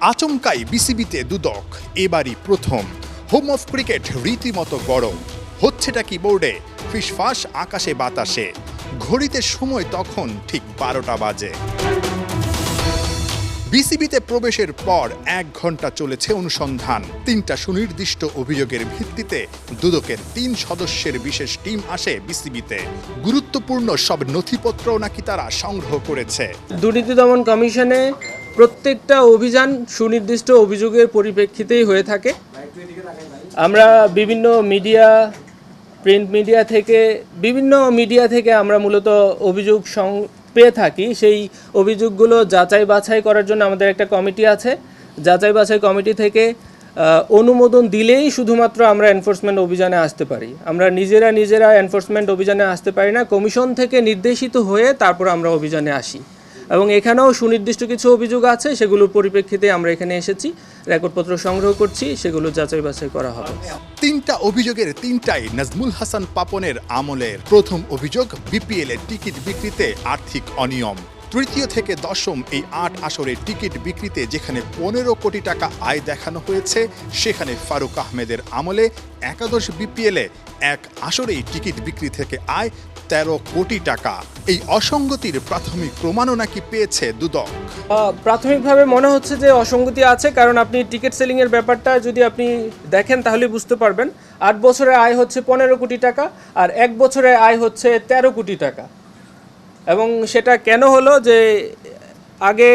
আচমকাই বিসিবিতে দুদক, এবারই প্রথম। হোম অফ ক্রিকেট রীতিমতো গরম। হচ্ছেটা কি বোর্ডে? ফিসফাস আকাশে বাতাসে। ঘড়িতে সময় তখন ঠিক 12টা বাজে। বিসিবিতে প্রবেশের পর 1 ঘন্টা চলেছে অনুসন্ধান। 3টা সুনির্দিষ্ট অভিযোগের ভিত্তিতে দুদকের 3 সদস্যের বিশেষ টিম আসে বিসিবিতে। গুরুত্বপূর্ণ সব নথিপত্র নাকি তারা সংগ্রহ করেছে। দুর্নীতি দমন কমিশনে প্রত্যেকটা অভিযান সুনির্দিষ্ট অভিযোগের পরিপ্রেক্ষিতেই হয়ে থাকে। আমরা বিভিন্ন মিডিয়া, প্রিন্ট মিডিয়া থেকে বিভিন্ন মিডিয়া থেকে আমরা মূলত অভিযোগ পেয়ে থাকি। সেই অভিযোগগুলো যাচাই বাছাই করার জন্য আমাদের একটা কমিটি আছে। যাচাই বাছাই কমিটি থেকে অনুমোদন দিলেই শুধুমাত্র আমরা এনফোর্সমেন্ট অভিযানে আসতে পারি। আমরা নিজেরা এনফোর্সমেন্ট অভিযানে আসতে পারি না। কমিশন থেকে নির্দেশিত হয়ে তারপর আমরা অভিযানে আসি এবং এখানেও সুনির্দিষ্ট কিছু অভিযোগ আছে, সেগুলোর পরিপ্রেক্ষিতে আমরা এখানে এসেছি, রেকর্ডপত্র সংগ্রহ করছি, সেগুলো যাচাই বাছাই করা হবে। 3টা অভিযোগের 3টাই নাজমুল হাসান পাপনের আমলের। প্রথম অভিযোগ, বিপিএল এর টিকিট বিক্রিতে আর্থিক অনিয়ম। তৃতীয় থেকে দশম এই 8 আসরের টিকিট বিক্রিতে যেখানে 15 কোটি টাকা আয় দেখানো হয়েছে, সেখানে ফারুক আহমেদের আমলে একাদশ বিপিএলে 1 আসরেই টিকিট বিক্রি থেকে আয় 13 কোটি টাকা। এই অসঙ্গতির প্রাথমিক প্রমাণও নাকি পেয়েছে দুদক। প্রাথমিকভাবে মনে হচ্ছে যে অসঙ্গতি আছে, কারণ আপনি টিকিট সেলিংয়ের ব্যাপারটা যদি আপনি দেখেন তাহলে বুঝতে পারবেন। 8 বছরের আয় হচ্ছে 15 কোটি টাকা আর 1 বছরের আয় হচ্ছে 13 কোটি টাকা। এবং সেটা কেন হলো যে আগে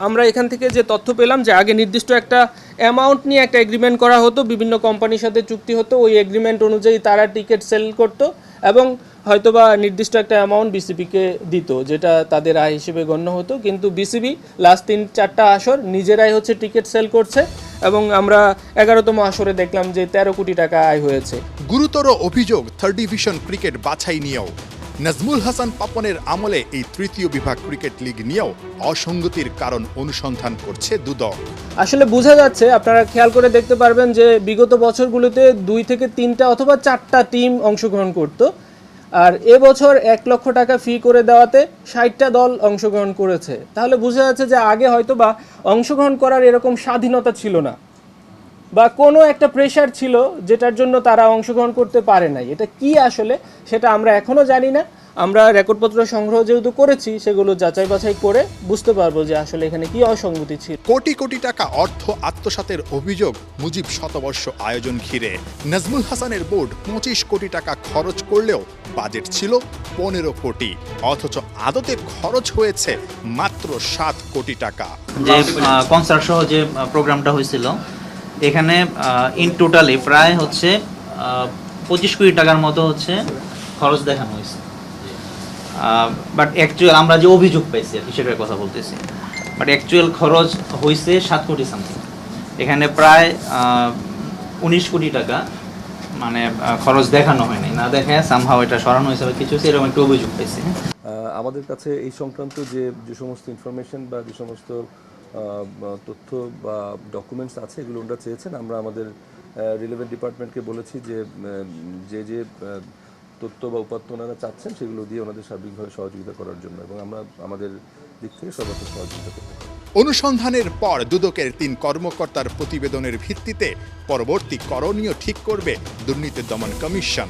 আমরা এখান থেকে যে তথ্য পেলাম যে আগে নির্দিষ্ট একটা অ্যামাউন্ট নিয়ে একটা এগ্রিমেন্ট করা হতো, বিভিন্ন কোম্পানির সাথে চুক্তি হতো, ওই এগ্রিমেন্ট অনুযায়ী তারা টিকিট সেল করতো এবং হয়তোবা নির্দিষ্ট একটা অ্যামাউন্ট বিসিবিকে দিত, যেটা তাদের আয় হিসেবে গণ্য হতো। কিন্তু বিসিবি লাস্ট 3-4টা আসর নিজেরাই হচ্ছে টিকিট সেল করছে এবং আমরা 11তম আসরে দেখলাম যে 13 কোটি টাকা আয় হয়েছে। গুরুতর অভিযোগ 3rd ডিভিশন ক্রিকেট বাছাই নিয়েও। নাজমুল হাসান পাপনের আমলে এই 3য় বিভাগ ক্রিকেট লিগ নিয়েও অসঙ্গতির কারণ অনুসন্ধান করছে দুদক। আসলে বোঝা যাচ্ছে, আপনারা খেয়াল করে দেখতে পারবেন যে বিগত বছরগুলোতে 2 থেকে 3টা অথবা 4টা টিম অংশগ্রহণ করত, আর এবছর 1 লক্ষ টাকা ফি করে দেওয়াতে 60টা দল অংশগ্রহণ করেছে। তাহলে বোঝা যাচ্ছে যে আগে হয়তো বা অংশগ্রহণ করার এরকম স্বাধীনতা ছিল না, বা কোনো একটা প্রেশার ছিল যেটার জন্য তারা অংশগ্রহণ করতে পারে নাই। এটা কি আসলে সেটা আমরা এখনও জানি না। আমরা রেকর্ডপত্র সংগ্রহ যেহেতু করেছি, সেগুলো যাচাই বাছাই করে বুঝতে পারবো যে আসলে এখানে কি অসঙ্গতি ছিল। কোটি কোটি টাকা অর্থ আত্মসাতের অভিযোগ মুজিব শতবর্ষ আয়োজন ঘিরে। নাজমুল হাসানের বোর্ড 25 কোটি টাকা খরচ করলেও বাজেট ছিল 15 কোটি, অথচ আদতে খরচ হয়েছে মাত্র 7 কোটি টাকা। যে কনসার্ট সহ যে প্রোগ্রামটা হয়েছিল, এখানে ইন টোটালি প্রায় হচ্ছে 25 কোটি টাকার মতো হচ্ছে খরচ দেখানো হয়েছে। বাট অ্যাকচুয়াল আমরা যে অভিযোগ পাইছি আর কি সেটার কথা বলতেছি, বাট অ্যাকচুয়াল খরচ হয়েছে 7 কোটি সামথিং। এখানে প্রায় 19 কোটি টাকা মানে খরচ দেখানো হয়নি, না দেখে সামহাও এটা সরানো হয়েছে বা কিছু এরকম একটা অভিযোগ পাইছি। আমাদের কাছে এই সংক্রান্ত যে সমস্ত ইনফরমেশন বা যে সমস্ত তথ্য বা ডকুমেন্টস আছে, এগুলো ওনারা চেয়েছেন। আমরা আমাদের রিলেভেন্ট ডিপার্টমেন্টকে বলেছি যে তথ্য বা উপাত্ত ওনারা চাচ্ছেন সেগুলো দিয়ে ওনাদের সার্বিকভাবে সহযোগিতা করার জন্য, এবং আমরা আমাদের দিক থেকে সর্বোচ্চ সহযোগিতা করব। অনুসন্ধানের পর দুদকের 3 কর্মকর্তার প্রতিবেদনের ভিত্তিতে পরবর্তী করণীয় ঠিক করবে দুর্নীতি দমন কমিশন।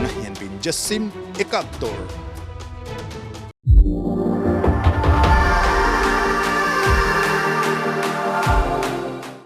নাহিয়ান বিন জসিম, 71।